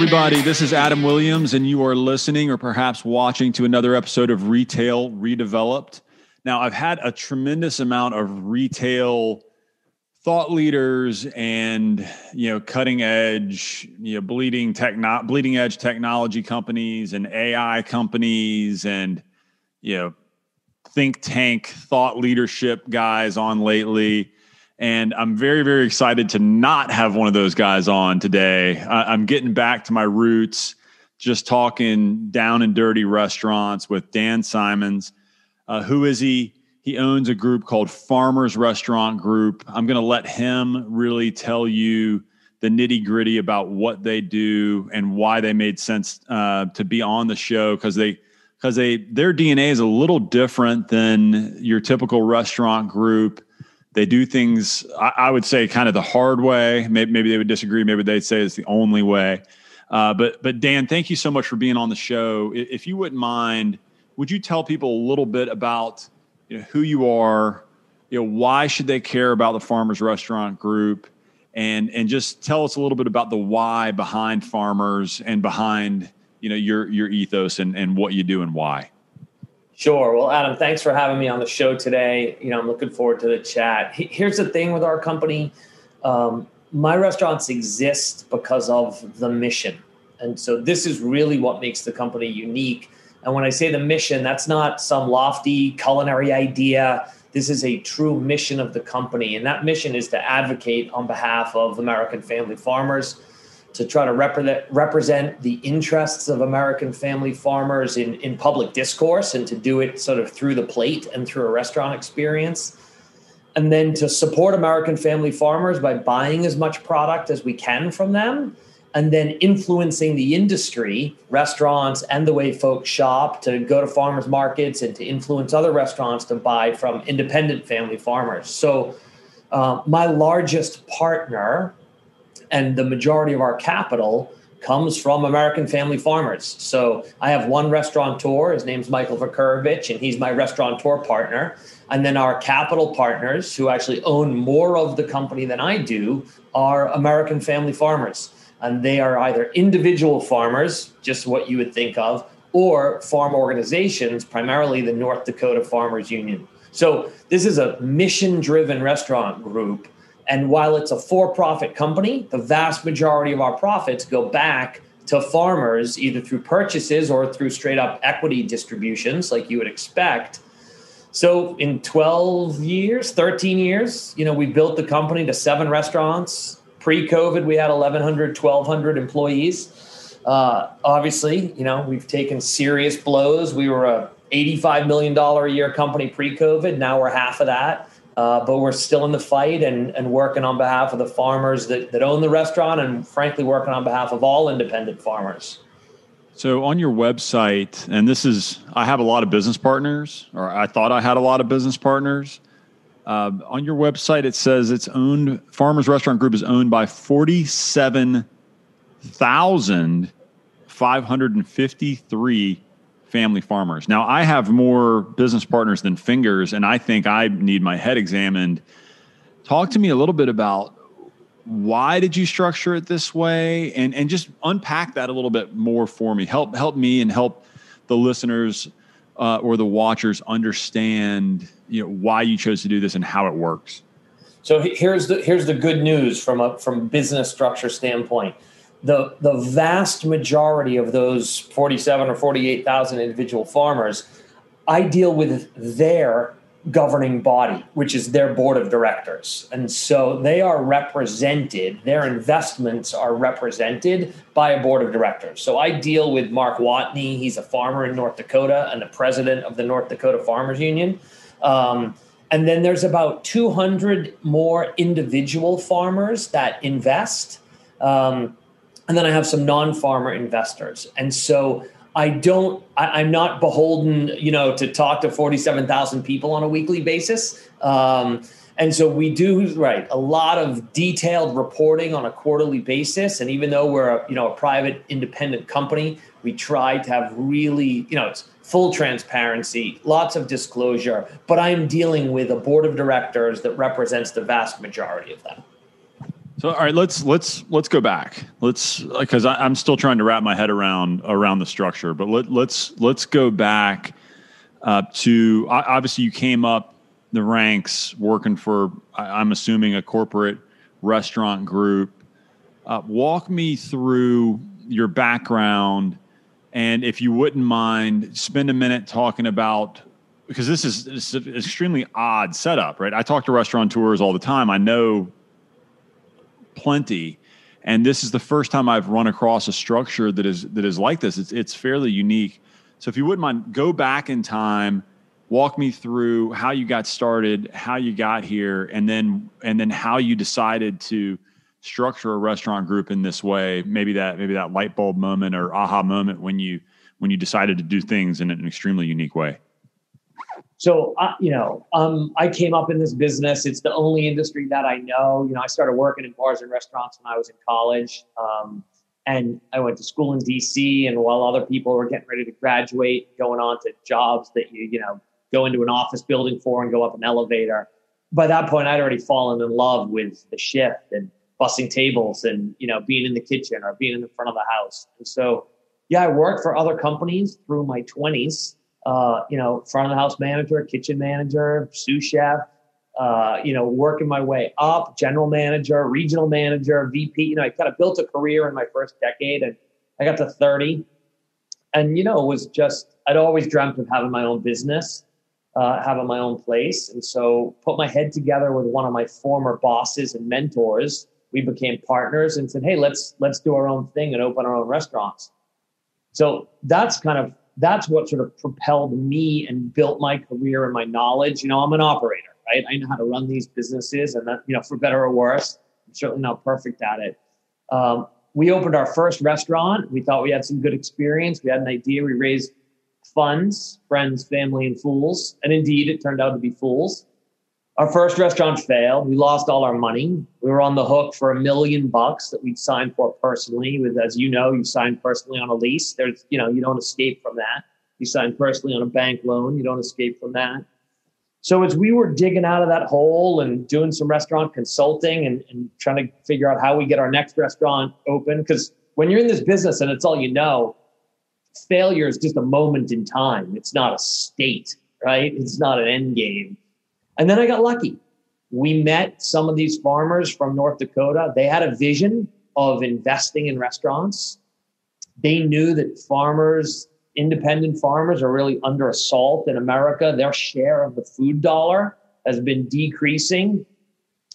everybody. This is Adam Williams, and you are listening or perhaps watching to another episode of Retail Redeveloped. Now, I've had a tremendous amount of retail thought leaders and, cutting edge, bleeding edge technology companies and AI companies and, think tank thought leadership guys on lately. And I'm very, very excited to not have one of those guys on today. I'm getting back to my roots, just talking down and dirty restaurants with Dan Simons. Who is he? He owns a group called Farmers Restaurant Group. I'm going to let him really tell you the nitty gritty about what they do and why they made sense to be on the show, because their DNA is a little different than your typical restaurant group. They do things, I would say, kind of the hard way. Maybe they would disagree. Maybe they'd say it's the only way. But Dan, thank you so much for being on the show. If you wouldn't mind, would you tell people a little bit about who you are, why should they care about the Farmers Restaurant Group, and just tell us a little bit about the why behind Farmers and behind your ethos and what you do and why. Sure. Well, Adam, thanks for having me on the show today. I'm looking forward to the chat. Here's the thing with our company. My restaurants exist because of the mission. And so this is really what makes the company unique. And when I say the mission, that's not some lofty culinary idea. This is a true mission of the company. And that mission is to advocate on behalf of American family farmers, to try to represent the interests of American family farmers in public discourse, and to do it sort of through the plate and through a restaurant experience. And then to support American family farmers by buying as much product as we can from them, and then influencing the industry, restaurants, and the way folks shop, to go to farmers markets and to influence other restaurants to buy from independent family farmers. So my largest partner and the majority of our capital comes from American family farmers. So I have one restaurateur, his name's Michael Vakurovich, and he's my restaurateur partner. And then our capital partners, who actually own more of the company than I do, are American family farmers. And they are either individual farmers, just what you would think of, or farm organizations, primarily the North Dakota Farmers Union. So this is a mission-driven restaurant group. And while it's a for-profit company, the vast majority of our profits go back to farmers, either through purchases or through straight-up equity distributions, like you would expect. So in 13 years, we built the company to 7 restaurants. Pre-COVID, we had 1,100 employees. Obviously, we've taken serious blows. We were a $85 million a year company pre-COVID. Now we're half of that. But we're still in the fight and working on behalf of the farmers that own the restaurant, and frankly, working on behalf of all independent farmers. So on your website, and I have a lot of business partners, or I thought I had a lot of business partners. On your website, it says Farmers Restaurant Group is owned by 47,553 family farmers. Now, I have more business partners than fingers, and I think I need my head examined. Talk to me a little bit about why did you structure it this way, and just unpack that a little bit more for me. Help me and help the listeners or the watchers understand why you chose to do this and how it works. So here's the good news from a business structure standpoint. The vast majority of those 47 or 48,000 individual farmers, I deal with their governing body, which is their board of directors. And so they are represented, their investments are represented by a board of directors. So I deal with Mark Watney. He's a farmer in North Dakota and the president of the North Dakota Farmers Union. And then there's about 200 more individual farmers that invest. And then I have some non-farmer investors. And so I'm not beholden, to talk to 47,000 people on a weekly basis. And so we do, a lot of detailed reporting on a quarterly basis. And even though we're a private independent company, we try to have really, it's full transparency, lots of disclosure, but I'm dealing with a board of directors that represents the vast majority of them. So, all right, let's go back. Because I'm still trying to wrap my head around the structure, but let's go back to obviously you came up the ranks working for, I'm assuming, a corporate restaurant group. Walk me through your background, and if you wouldn't mind, spend a minute talking about, because this is an extremely odd setup, right? I talk to restaurateurs all the time. I know plenty, and this is the first time I've run across a structure that is like this. It's fairly unique. So if you wouldn't mind, go back in time, walk me through how you got started, how you got here, and then how you decided to structure a restaurant group in this way. Maybe that light bulb moment or aha moment when you decided to do things in an extremely unique way. So, I came up in this business. It's the only industry that I know. I started working in bars and restaurants when I was in college. And I went to school in DC. And while other people were getting ready to graduate, going on to jobs that you go into an office building for and go up an elevator, by that point, I'd already fallen in love with the shift and bussing tables and, being in the kitchen or being in the front of the house. And so, I worked for other companies through my 20s. Front of the house manager, kitchen manager, sous chef, working my way up, general manager, regional manager, VP. I kind of built a career in my first decade, and I got to 30. And, it was just, I'd always dreamt of having my own business, having my own place. And so put my head together with one of my former bosses and mentors. We became partners and said, hey, let's do our own thing and open our own restaurants. So that's what sort of propelled me and built my career and my knowledge. I'm an operator, right? I know how to run these businesses, and that, for better or worse, I'm certainly not perfect at it. We opened our first restaurant. We thought we had some good experience. We had an idea. We raised funds, friends, family, and fools. And indeed, it turned out to be fools. Our first restaurant failed. We lost all our money. We were on the hook for $1 million that we'd signed for personally. As you sign personally on a lease. There's, you don't escape from that. You sign personally on a bank loan. You don't escape from that. So as we were digging out of that hole and doing some restaurant consulting and trying to figure out how we get our next restaurant open, because when you're in this business and it's all failure is just a moment in time. It's not a state, right? It's not an end game. And then I got lucky. We met some of these farmers from North Dakota. They had a vision of investing in restaurants. They knew that independent farmers are really under assault in America. Their share of the food dollar has been decreasing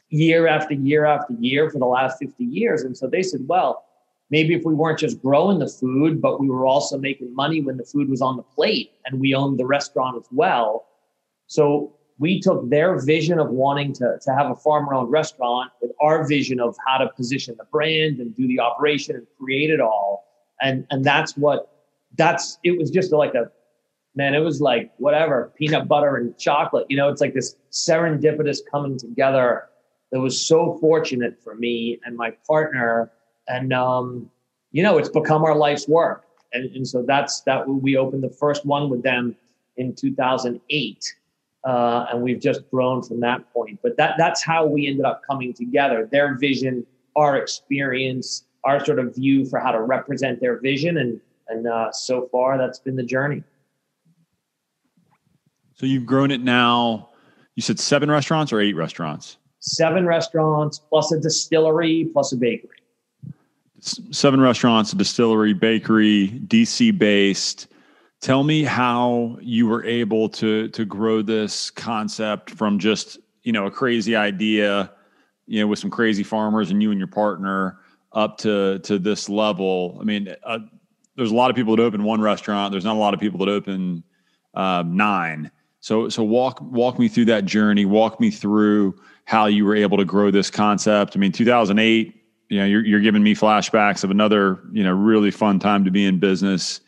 year after year after year for the last 50 years. And so they said, well, maybe if we weren't just growing the food, but we were also making money when the food was on the plate and we owned the restaurant as well. So we took their vision of wanting to have a farmer-owned restaurant with our vision of how to position the brand and do the operation and create it all. And it was just it was like whatever, peanut butter and chocolate. It's like this serendipitous coming together that was so fortunate for me and my partner. And, it's become our life's work. And so we opened the first one with them in 2008. And we've just grown from that point. But that's how we ended up coming together. Their vision, our experience, our sort of view for how to represent their vision. And so far, that's been the journey. So you've grown it now, you said 7 restaurants or 8 restaurants? 7 restaurants, plus a distillery, plus a bakery. 7 restaurants, a distillery, bakery, DC-based. Tell me how you were able to grow this concept from just, a crazy idea, with some crazy farmers and you and your partner up to this level. I mean, there's a lot of people that open 1 restaurant. There's not a lot of people that open 9. So walk me through that journey. Walk me through how you were able to grow this concept. I mean, 2008, you're giving me flashbacks of another, really fun time to be in business.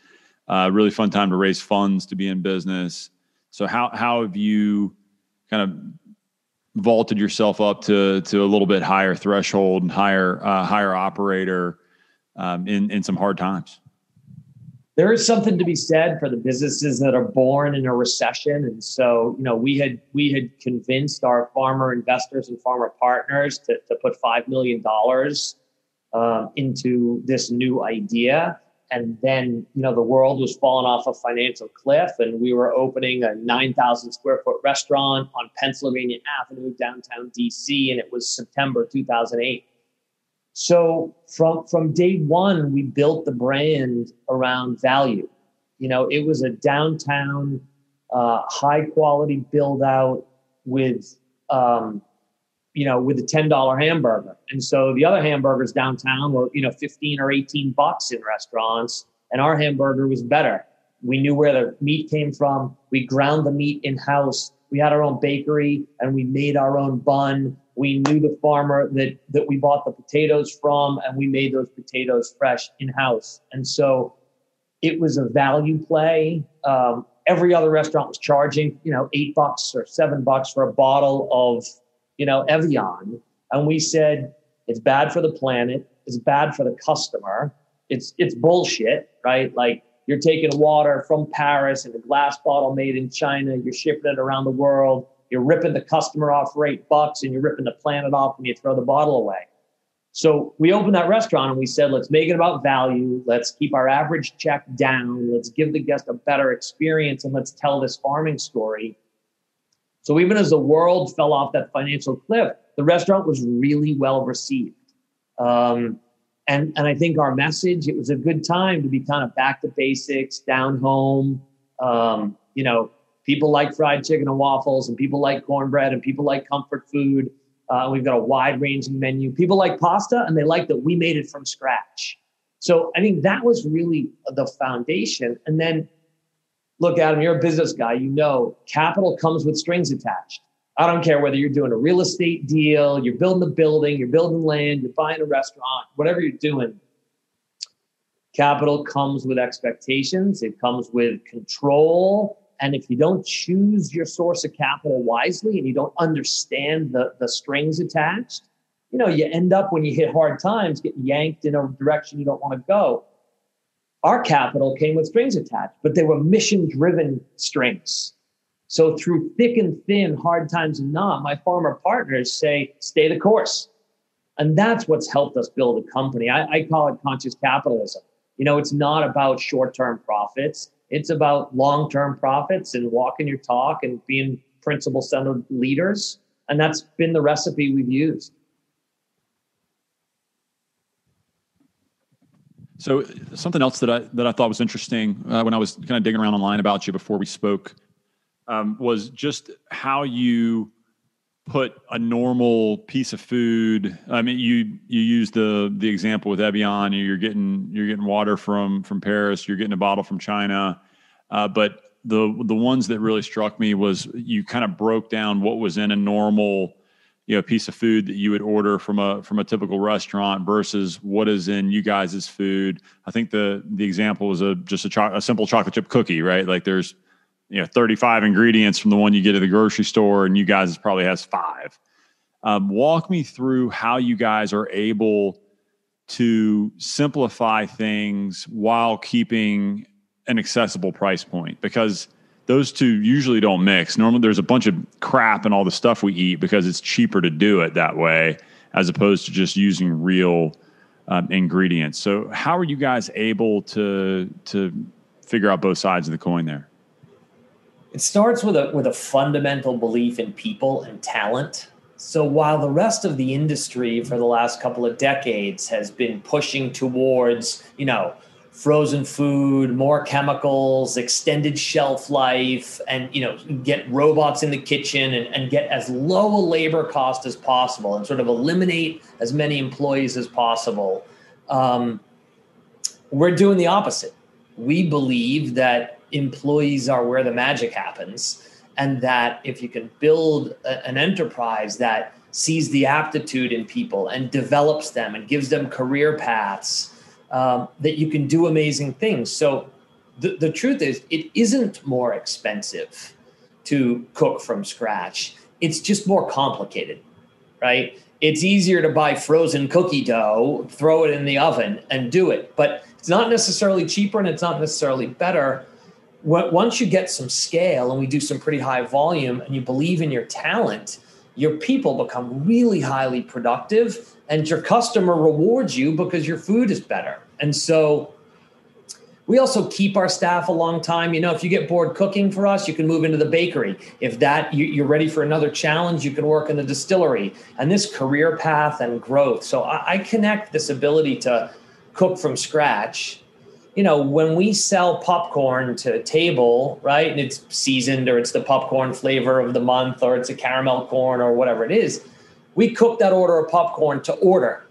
Really fun time to raise funds to be in business. So how have you kind of vaulted yourself up to a little bit higher threshold and higher operator in some hard times? There is something to be said for the businesses that are born in a recession. And so, we had convinced our farmer investors and farmer partners to put $5 million into this new idea. And then, the world was falling off a financial cliff, and we were opening a 9,000 square foot restaurant on Pennsylvania Avenue, downtown DC, and it was September 2008. So from day one, we built the brand around value. It was a downtown, high quality build out with a $10 hamburger. And so the other hamburgers downtown were, 15 or 18 bucks in restaurants. And our hamburger was better. We knew where the meat came from. We ground the meat in house. We had our own bakery and we made our own bun. We knew the farmer that we bought the potatoes from, and we made those potatoes fresh in house. And so it was a value play. Every other restaurant was charging, $8 or $7 for a bottle of, Evian. And we said, it's bad for the planet. It's bad for the customer. It's bullshit, right? Like, you're taking water from Paris in a glass bottle made in China. You're shipping it around the world. You're ripping the customer off for $8 and you're ripping the planet off when you throw the bottle away. So we opened that restaurant and we said, let's make it about value. Let's keep our average check down. Let's give the guest a better experience, and let's tell this farming story. So even as the world fell off that financial cliff, the restaurant was really well received. And I think our message, it was a good time to be kind of back to basics, down home. People like fried chicken and waffles, and people like cornbread, and people like comfort food. We've got a wide ranging menu. People like pasta, and they like that we made it from scratch. So I think that was really the foundation. And then, look, Adam, you're a business guy. Capital comes with strings attached. I don't care whether you're doing a real estate deal, you're building a building, you're building land, you're buying a restaurant, whatever you're doing. Capital comes with expectations. It comes with control. And if you don't choose your source of capital wisely and you don't understand the strings attached, you end up, when you hit hard times, getting yanked in a direction you don't want to go. Our capital came with strings attached, but they were mission-driven strings. So through thick and thin, hard times and not, my farmer partners say, stay the course. And that's what's helped us build a company. I call it conscious capitalism. It's not about short-term profits. It's about long-term profits and walking your talk and being principle-centered leaders. And that's been the recipe we've used. So something else that I thought was interesting when I was kind of digging around online about you before we spoke was just how you put a normal piece of food. I mean, you use the example with Evian. You're getting water from Paris. You're getting a bottle from China. But the ones that really struck me was you kind of broke down what was in a normal piece of food that you would order from a typical restaurant versus what is in you guys' food. I think the example was just a simple chocolate chip cookie, right? Like there's 35 ingredients from the one you get at the grocery store, and you guys probably has 5. Walk me through how you guys are able to simplify things while keeping an accessible price point, because those two usually don't mix. Normally there's a bunch of crap in all the stuff we eat because it's cheaper to do it that way as opposed to just using real ingredients. So how are you guys able to figure out both sides of the coin there? It starts with a fundamental belief in people and talent. So while the rest of the industry for the last couple of decades has been pushing towards, frozen food, more chemicals, extended shelf life, and, get robots in the kitchen and get as low a labor cost as possible and sort of eliminate as many employees as possible, we're doing the opposite. We believe that employees are where the magic happens, and that if you can build an enterprise that sees the aptitude in people and develops them and gives them career paths, that you can do amazing things. So the truth is, it isn't more expensive to cook from scratch. It's just more complicated, right? It's easier to buy frozen cookie dough, throw it in the oven and do it. But It's not necessarily cheaper and it's not necessarily better. Once you get some scale and we do some pretty high volume and you believe in your talent, your people become really highly productive and your customer rewards you because your food is better. And so we also keep our staff a long time. If you get bored cooking for us, you can move into the bakery. If you're ready for another challenge, you can work in the distillery. And this career path and growth. So I connect this ability to cook from scratch. When we sell popcorn to table, right, and it's seasoned or it's the popcorn flavor of the month or it's a caramel corn or whatever it is, we cook that order of popcorn to order.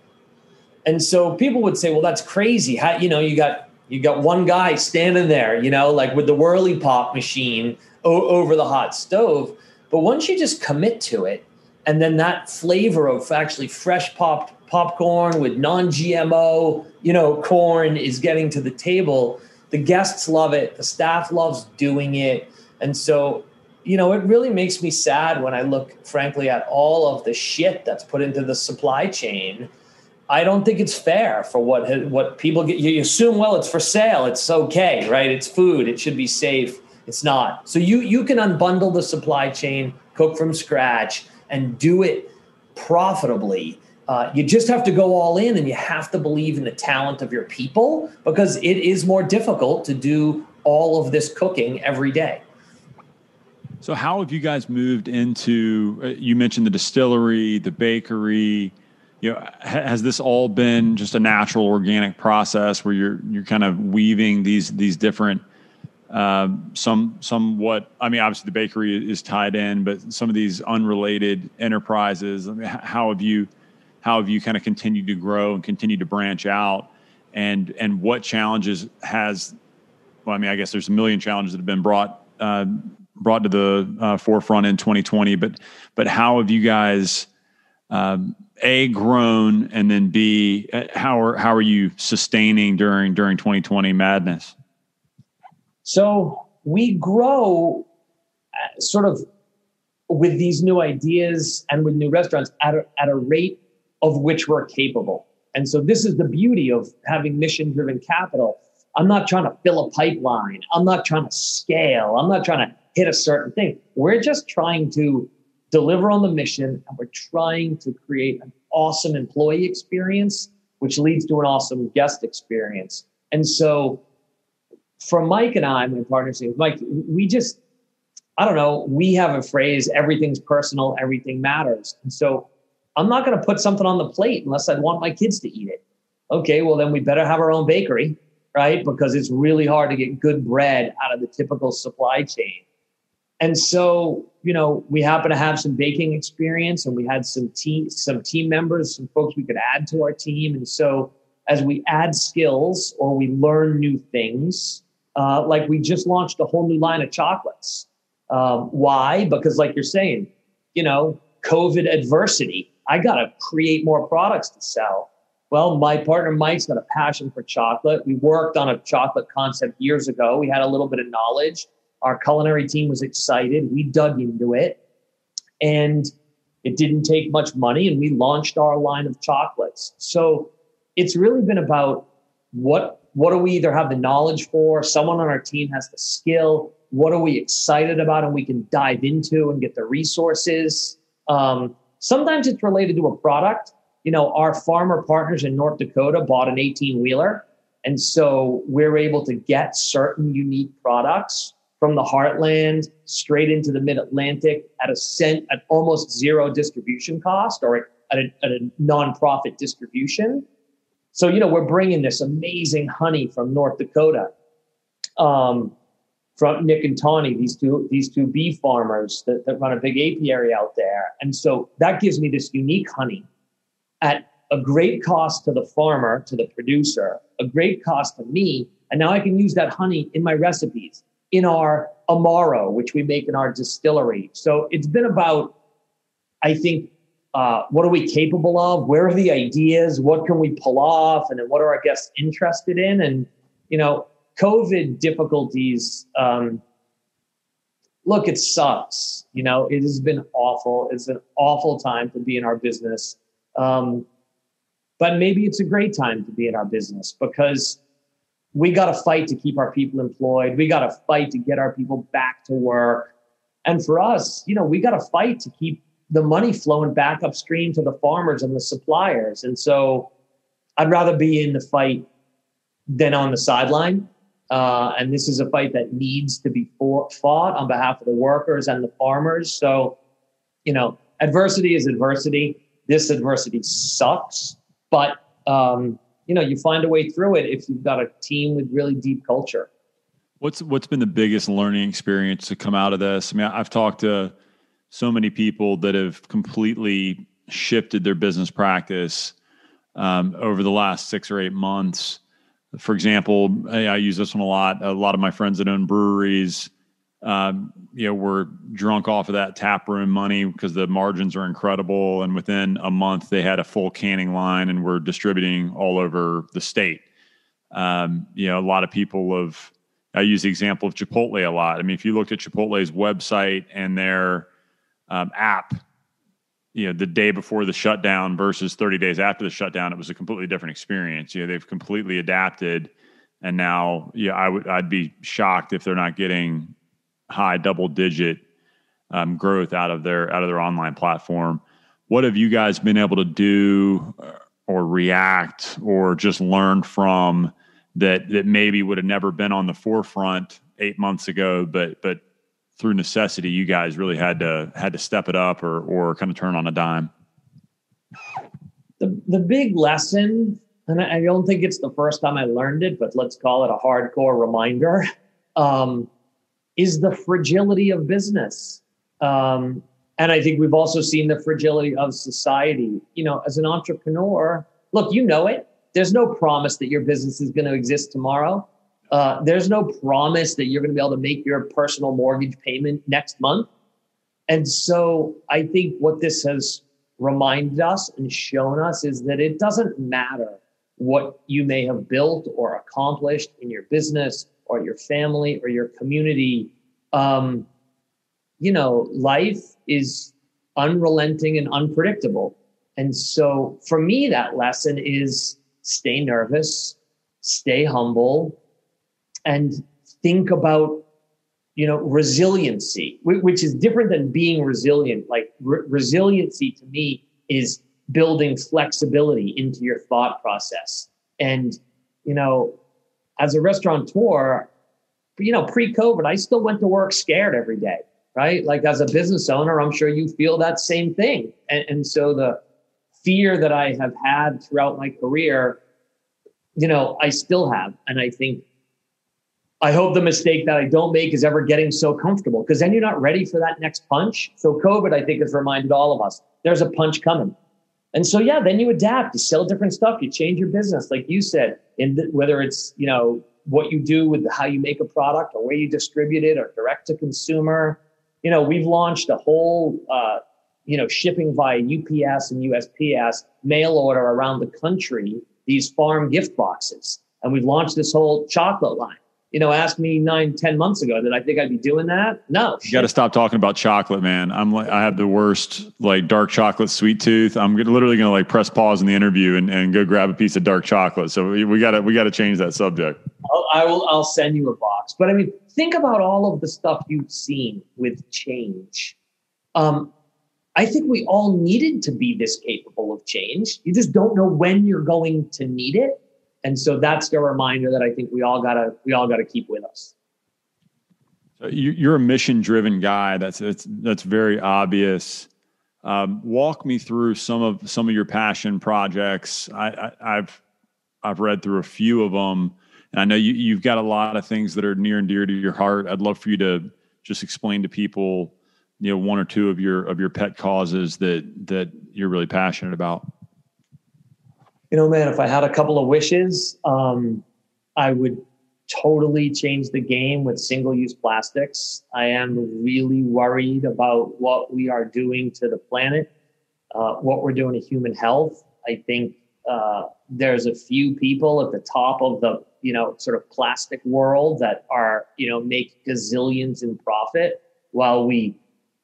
And so people would say, well, that's crazy. How, you got one guy standing there, like with the whirly pop machine over the hot stove. But once you just commit to it, and then that flavor of actually fresh popcorn with non-GMO, corn is getting to the table, the guests love it. The staff loves doing it. And so, it really makes me sad when I look, frankly, at all of the shit that's put into the supply chain. I don't think it's fair for what people get. You assume, well, it's for sale. It's okay, right? It's food. It should be safe. It's not. So you can unbundle the supply chain, cook from scratch, and do it profitably. You just have to go all in, and you have to believe in the talent of your people because it is more difficult to do all of this cooking every day. So how have you guys moved into, you mentioned the distillery, the bakery, has this all been just a natural organic process where you're kind of weaving these different, somewhat, obviously the bakery is tied in, but some of these unrelated enterprises, how have you kind of continued to grow and continue to branch out and what challenges I guess there's a million challenges that have been brought to the forefront in 2020, but how have you guys, A, grown, and then B, how are you sustaining during 2020 madness? So we grow sort of with these new ideas and with new restaurants at a rate of which we're capable. And so this is the beauty of having mission-driven capital. I'm not trying to fill a pipeline. I'm not trying to scale. I'm not trying to hit a certain thing. We're just trying to deliver on the mission, and we're trying to create an awesome employee experience, which leads to an awesome guest experience. And so for Mike and I, my partner's name is Mike, we have a phrase, everything's personal, everything matters. And so I'm not going to put something on the plate unless I want my kids to eat it. Okay, well, then we better have our own bakery, right? Because it's really hard to get good bread out of the typical supply chain. And so, we happen to have some baking experience and we had some team members, some folks we could add to our team. And so as we add skills or we learn new things, like we just launched a whole new line of chocolates. Why? Because like you're saying, COVID adversity, I got to create more products to sell. Well, my partner, Mike's got a passion for chocolate. We worked on a chocolate concept years ago. We had a little bit of knowledge. Our culinary team was excited. We dug into it and it didn't take much money and we launched our line of chocolates. So it's really been about what do we either have the knowledge for, someone on our team has the skill, what are we excited about and we can dive into and get the resources. Sometimes it's related to a product. Our farmer partners in North Dakota bought an 18-wheeler. And so we're able to get certain unique products from the heartland straight into the mid-Atlantic at almost zero distribution cost or at a nonprofit distribution. So, we're bringing this amazing honey from North Dakota, from Nick and Tawny, these two bee farmers that run a big apiary out there. And so that gives me this unique honey at a great cost to the farmer, to the producer, a great cost to me. And now I can use that honey in my recipes, in our Amaro, which we make in our distillery. So it's been about, I think, what are we capable of? Where are the ideas? What can we pull off? And then what are our guests interested in? And, COVID difficulties, look, it sucks. It has been awful. It's an awful time to be in our business. But maybe it's a great time to be in our business because we got to fight to keep our people employed. We got to fight to get our people back to work. And for us, we got to fight to keep the money flowing back upstream to the farmers and the suppliers. And so I'd rather be in the fight than on the sideline. And this is a fight that needs to be fought on behalf of the workers and the farmers. So, adversity is adversity. This adversity sucks, but, you find a way through it if you've got a team with really deep culture. What's been the biggest learning experience to come out of this? I mean, I've talked to so many people that have completely shifted their business practice over the last 6 or 8 months. For example, I use this one a lot. A lot of my friends that own breweries, were drunk off of that tap room money because the margins are incredible. And within a month, they had a full canning line and were distributing all over the state. A lot of people I use the example of Chipotle a lot. I mean, if you looked at Chipotle's website and their app, the day before the shutdown versus 30 days after the shutdown, it was a completely different experience. They've completely adapted, and now, I'd be shocked if they're not getting high double-digit growth out of their online platform. What have you guys been able to do or react or just learn from that maybe would have never been on the forefront 8 months ago, but through necessity, you guys really had to step it up or kind of turn on a dime? The big lesson, and I don't think it's the first time I learned it, but let's call it a hardcore reminder, is the fragility of business. And I think we've also seen the fragility of society. As an entrepreneur, look, it. There's no promise that your business is going to exist tomorrow. There's no promise that you're going to be able to make your personal mortgage payment next month. And so I think what this has reminded us and shown us is that it doesn't matter what you may have built or accomplished in your business or your family or your community. Life is unrelenting and unpredictable. And so for me, that lesson is stay nervous, stay humble, and think about, resiliency, which is different than being resilient. Like resiliency to me is building flexibility into your thought process. And, as a restaurateur, pre-COVID, I still went to work scared every day, right? Like as a business owner, I'm sure you feel that same thing. And so the fear that I have had throughout my career, I still have. And I hope the mistake that I don't make is ever getting so comfortable, because then you're not ready for that next punch. So COVID, I think, has reminded all of us, there's a punch coming. And so, then you adapt, you sell different stuff, you change your business, like you said, whether it's, what you do with how you make a product or where you distribute it or direct to consumer. We've launched a whole, shipping via UPS and USPS mail order around the country, these farm gift boxes. And we've launched this whole chocolate line. Ask me 9-10 months ago, did I think I'd be doing that? No. You got to stop talking about chocolate, man. I have the worst, dark chocolate sweet tooth. I'm literally going to press pause in the interview and go grab a piece of dark chocolate. So we got to change that subject. I'll send you a box. But think about all of the stuff you've seen with change. I think we all needed to be this capable of change. You just don't know when you're going to need it. And so that's the reminder that I think we all gotta keep with us. So you're a mission-driven guy. That's very obvious. Walk me through some of your passion projects. I've read through a few of them, and I know you've got a lot of things that are near and dear to your heart. I'd love for you to just explain to people, one or two of your pet causes that you're really passionate about. Man, if I had a couple of wishes, I would totally change the game with single-use plastics. I am really worried about what we are doing to the planet, what we're doing to human health. I think there's a few people at the top of the, sort of plastic world that are, make gazillions in profit while we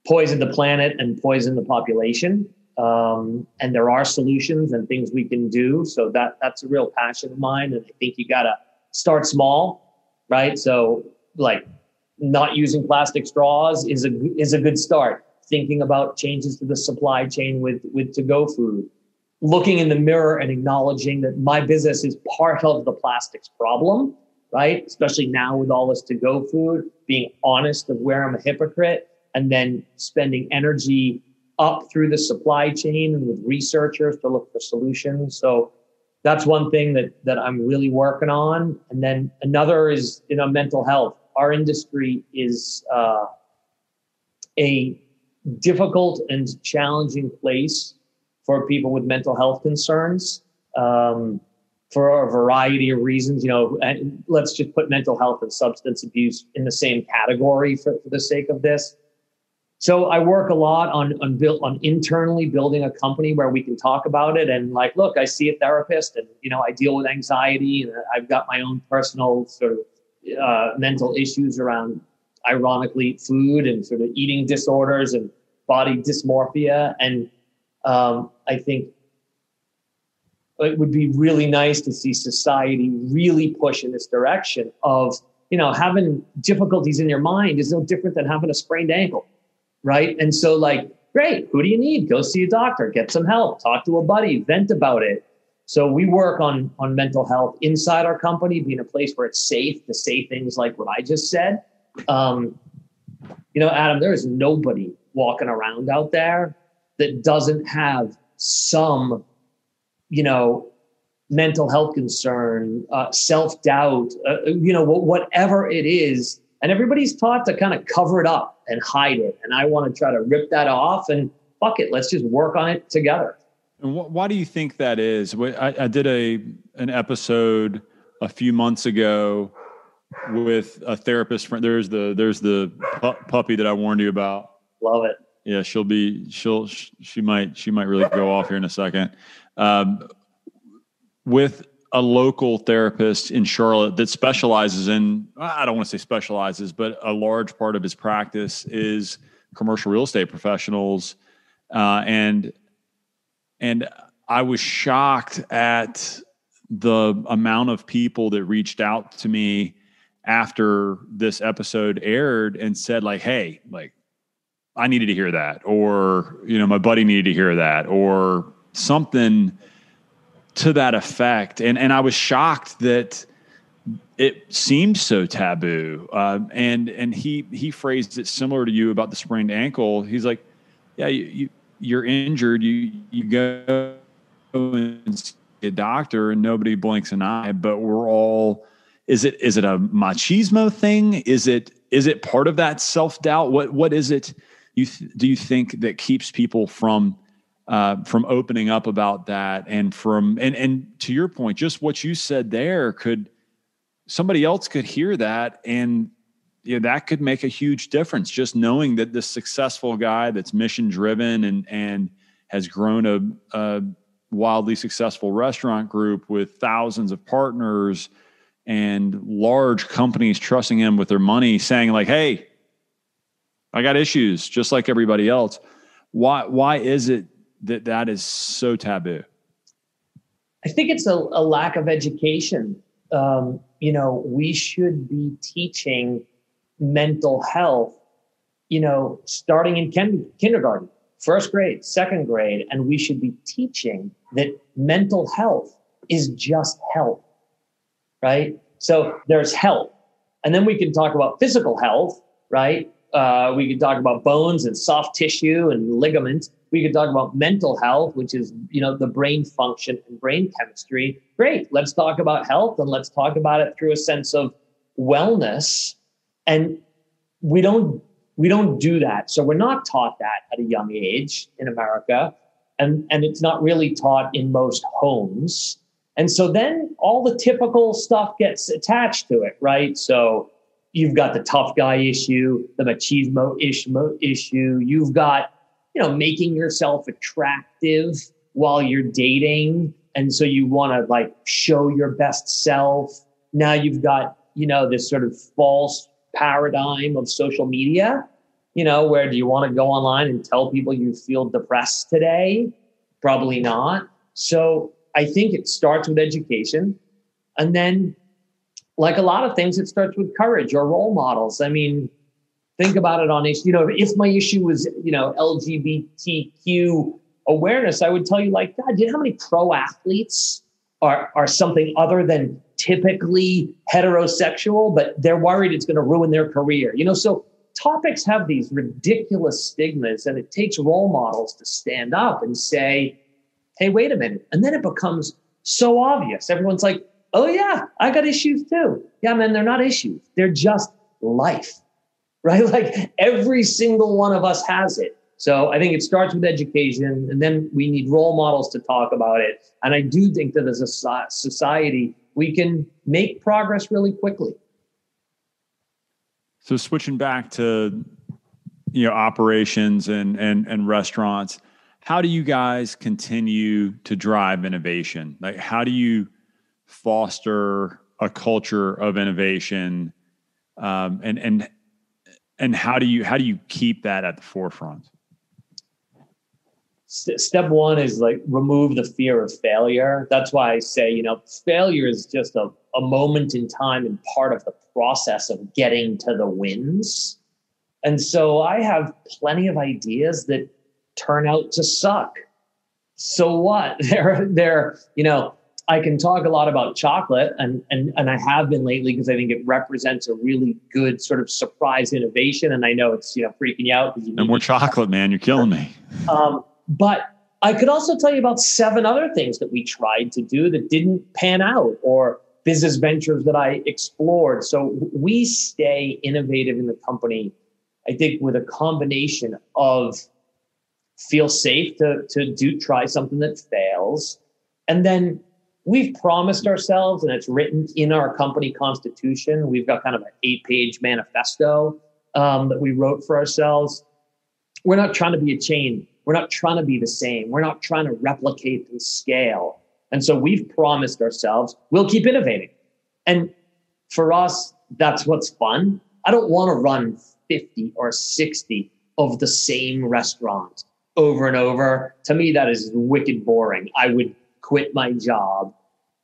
poison the planet and poison the population. And there are solutions and things we can do. So that's a real passion of mine. And I think you gotta start small, right? So like not using plastic straws is a good start. Thinking about changes to the supply chain with to-go food. Looking in the mirror and acknowledging that my business is part of the plastics problem, right? Especially now with all this to-go food, being honest of where I'm a hypocrite, and then spending energy up through the supply chain and with researchers to look for solutions. So that's one thing that I'm really working on. And then another is, mental health. Our industry is a difficult and challenging place for people with mental health concerns for a variety of reasons. And let's just put mental health and substance abuse in the same category for the sake of this. So I work a lot on internally building a company where we can talk about it. And like, look, I see a therapist, and I deal with anxiety, and I've got my own personal sort of mental issues around, ironically, food and sort of eating disorders and body dysmorphia. And I think it would be really nice to see society really push in this direction of, having difficulties in your mind is no different than having a sprained ankle, right? And so like, great, who do you need? Go see a doctor, get some help, talk to a buddy, vent about it. So we work on mental health inside our company, being a place where it's safe to say things like what I just said. Adam, there is nobody walking around out there that doesn't have some, mental health concern, self-doubt, whatever it is. And everybody's taught to kind of cover it up and hide it. And I want to try to rip that off and fuck it. Let's just work on it together. And why do you think that is? I did an episode a few months ago with a therapist friend. There's the puppy that I warned you about. Love it. Yeah, she might really go off here in a second. With a local therapist in Charlotte that specializes in, I don't want to say specializes, but a large part of his practice is commercial real estate professionals. And I was shocked at the amount of people that reached out to me after this episode aired and said like, hey, like I needed to hear that, or, my buddy needed to hear that, or something to that effect. And I was shocked that it seemed so taboo. And he phrased it similar to you about the sprained ankle. He's like, yeah, you're injured. You go and see a doctor and nobody blinks an eye, but we're all, is it a machismo thing? Is it part of that self-doubt? What is it do you think that keeps people from opening up about that? And to your point, just what you said there, somebody else could hear that, and that could make a huge difference. Just knowing that this successful guy that's mission driven and has grown a wildly successful restaurant group with thousands of partners and large companies trusting him with their money, saying like, hey, I got issues just like everybody else. Why is it that is so taboo? I think it's a lack of education. We should be teaching mental health, starting in kindergarten, first grade, second grade, and we should be teaching that mental health is just health, right? So there's health, and then we can talk about physical health, right? We could talk about bones and soft tissue and ligaments. We could talk about mental health, which is, the brain function and brain chemistry. Great. Let's talk about health, and let's talk about it through a sense of wellness. And we don't do that. So we're not taught that at a young age in America. And it's not really taught in most homes. And so then all the typical stuff gets attached to it, right? So you've got the tough guy issue, the machismo issue. You've got, making yourself attractive while you're dating. And so you want to like show your best self. Now you've got, this sort of false paradigm of social media, where do you want to go online and tell people you feel depressed today? Probably not. So I think it starts with education. And then like a lot of things, it starts with courage or role models. I mean, think about it on issue. If my issue was, LGBTQ awareness, I would tell you, like, God, do you know how many pro athletes are something other than typically heterosexual, but they're worried it's going to ruin their career? So topics have these ridiculous stigmas, and it takes role models to stand up and say, hey, wait a minute. And then it becomes so obvious. Everyone's like, oh yeah, I got issues too. Yeah, man, they're not issues. They're just life, right? Like every single one of us has it. So I think it starts with education, and then we need role models to talk about it. And I do think that as a society, we can make progress really quickly. So switching back to, operations and restaurants, how do you guys continue to drive innovation? Like, how do you foster a culture of innovation, and how do you keep that at the forefront? Step one is like remove the fear of failure. That's why I say, failure is just a moment in time and part of the process of getting to the wins. And so I have plenty of ideas that turn out to suck. So what? They're I can talk a lot about chocolate, and I have been lately because I think it represents a really good sort of surprise innovation. And I know it's freaking you out. And more chocolate, man, you're killing me. But I could also tell you about 7 other things that we tried to do that didn't pan out, or business ventures that I explored. So we stay innovative in the company, I think, with a combination of feel safe to try something that fails. And then we've promised ourselves, and it's written in our company constitution, we've got kind of an 8-page manifesto that we wrote for ourselves. We're not trying to be a chain. We're not trying to be the same. We're not trying to replicate and scale. And so we've promised ourselves we'll keep innovating. And for us, that's what's fun. I don't want to run 50 or 60 of the same restaurant over and over. To me, that is wicked boring. I would quit my job.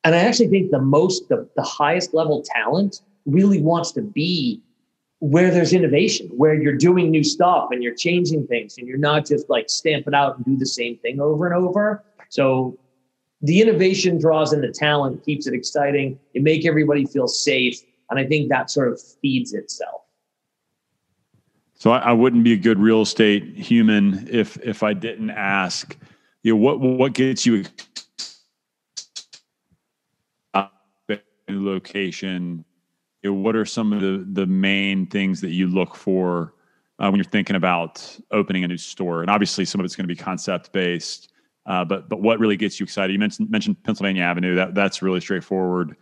And I actually think the highest level talent really wants to be where there's innovation, where you're doing new stuff and you're changing things and you're not just like stamping out and do the same thing over and over. So the innovation draws in the talent, keeps it exciting. You make everybody feel safe. And I think that sort of feeds itself. So I wouldn't be a good real estate human if I didn't ask, what gets you location? What are some of the main things that you look for when you're thinking about opening a new store? And obviously some of it's going to be concept based, but what really gets you excited? You mentioned Pennsylvania Avenue. That's really straightforward.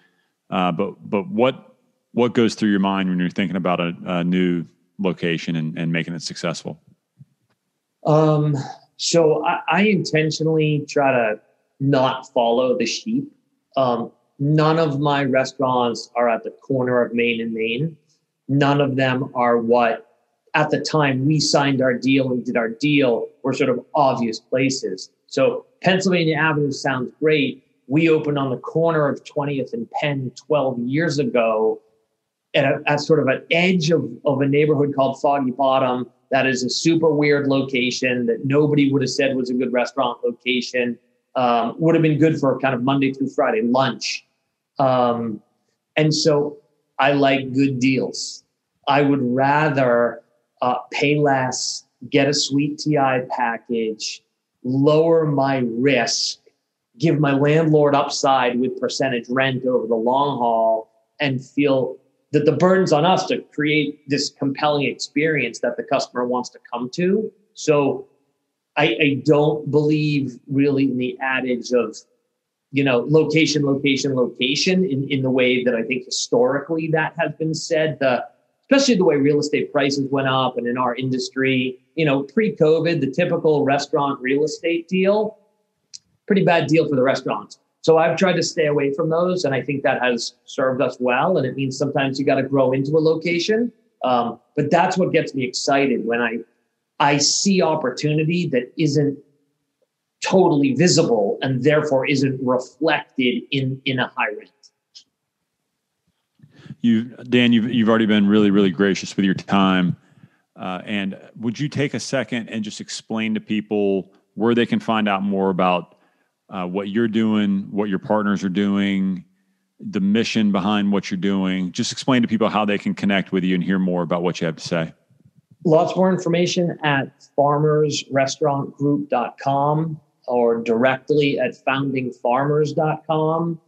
But what goes through your mind when you're thinking about a new location and making it successful? So I intentionally try to not follow the sheep. None of my restaurants are at the corner of Main and Main. None of them are what, at the time we signed our deal and did our deal, were sort of obvious places. So Pennsylvania Avenue sounds great. We opened on the corner of 20th and Penn 12 years ago at sort of an edge of a neighborhood called Foggy Bottom. That is a super weird location that nobody would have said was a good restaurant location. Would have been good for kind of Monday through Friday lunch. And so I like good deals. I would rather pay less, get a sweet TI package, lower my risk, give my landlord upside with percentage rent over the long haul, and feel that the burden's on us to create this compelling experience that the customer wants to come to. So I don't believe really in the adage of, location in the way that I think historically that has been said, especially the way real estate prices went up and in our industry, pre-COVID, the typical restaurant real estate deal, pretty bad deal for the restaurants. So I've tried to stay away from those. And I think that has served us well. And it means sometimes you got to grow into a location. But that's what gets me excited when I see opportunity that isn't totally visible and therefore isn't reflected in a high rent. Dan, you've already been really, really gracious with your time. And would you take a second and just explain to people where they can find out more about what you're doing, what your partners are doing, the mission behind what you're doing? Just explain to people how they can connect with you and hear more about what you have to say. Lots more information at farmersrestaurantgroup.com or directly at foundingfarmers.com.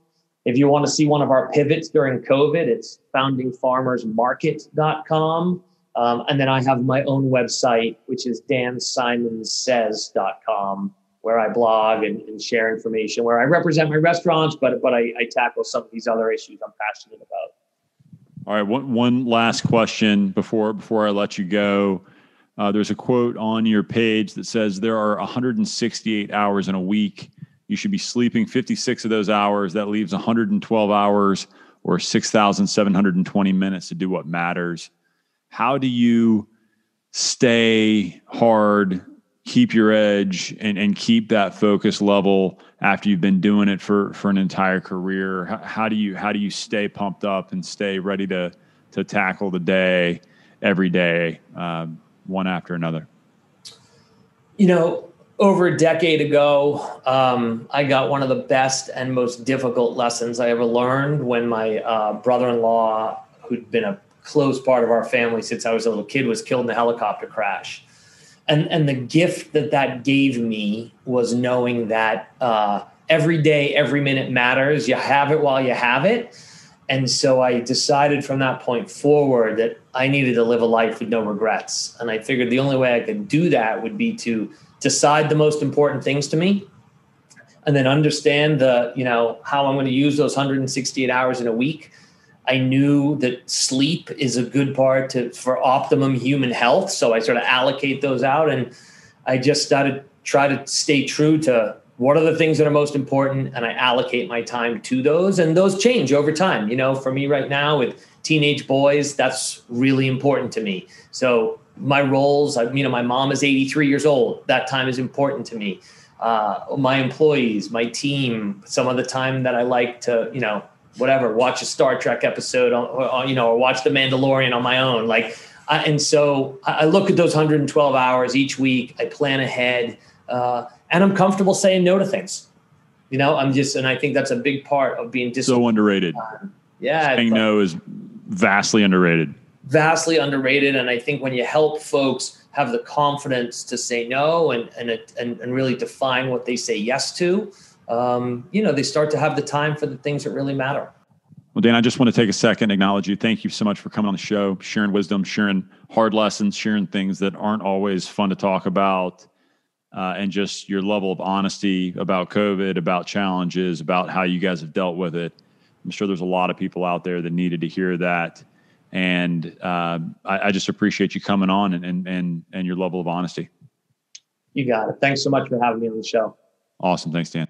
If you want to see one of our pivots during COVID, it's foundingfarmersmarket.com. And then I have my own website, which is dansimonsays.com, where I blog and share information, where I represent my restaurants, but I tackle some of these other issues I'm passionate about. All right. One last question before I let you go. There's a quote on your page that says there are 168 hours in a week. You should be sleeping 56 of those hours. That leaves 112 hours or 6,720 minutes to do what matters. How do you stay hard, keep your edge, and keep that focus level after you've been doing it for an entire career? How do you stay pumped up and stay ready to tackle the day every day, one after another? Over a decade ago, I got one of the best and most difficult lessons I ever learned when my brother-in-law, who'd been a close part of our family since I was a little kid, was killed in a helicopter crash. And the gift that gave me was knowing that every day, every minute matters. You have it while you have it. And so I decided from that point forward that I needed to live a life with no regrets. And I figured the only way I could do that would be to decide the most important things to me and then understand how I'm going to use those 168 hours in a week. I knew that sleep is a good part for optimum human health. So I sort of allocate those out, and I just started try to stay true to what are the things that are most important, and I allocate my time to those, and those change over time. For me right now with teenage boys, that's really important to me. So my roles, my mom is 83 years old. That time is important to me. My employees, my team, some of the time that I like to, watch a Star Trek episode or watch The Mandalorian on my own. And so I look at those 112 hours each week. I plan ahead, and I'm comfortable saying no to things. And I think that's a big part of being disciplined. So underrated. Saying no is vastly underrated. Vastly underrated. And I think when you help folks have the confidence to say no and really define what they say yes to, they start to have the time for the things that really matter. Well, Dan, I just want to take a second and acknowledge you. Thank you so much for coming on the show, sharing wisdom, sharing hard lessons, sharing things that aren't always fun to talk about, and just your level of honesty about COVID, about challenges, about how you guys have dealt with it. I'm sure there's a lot of people out there that needed to hear that. And I just appreciate you coming on and your level of honesty. You got it. Thanks so much for having me on the show. Awesome. Thanks, Dan.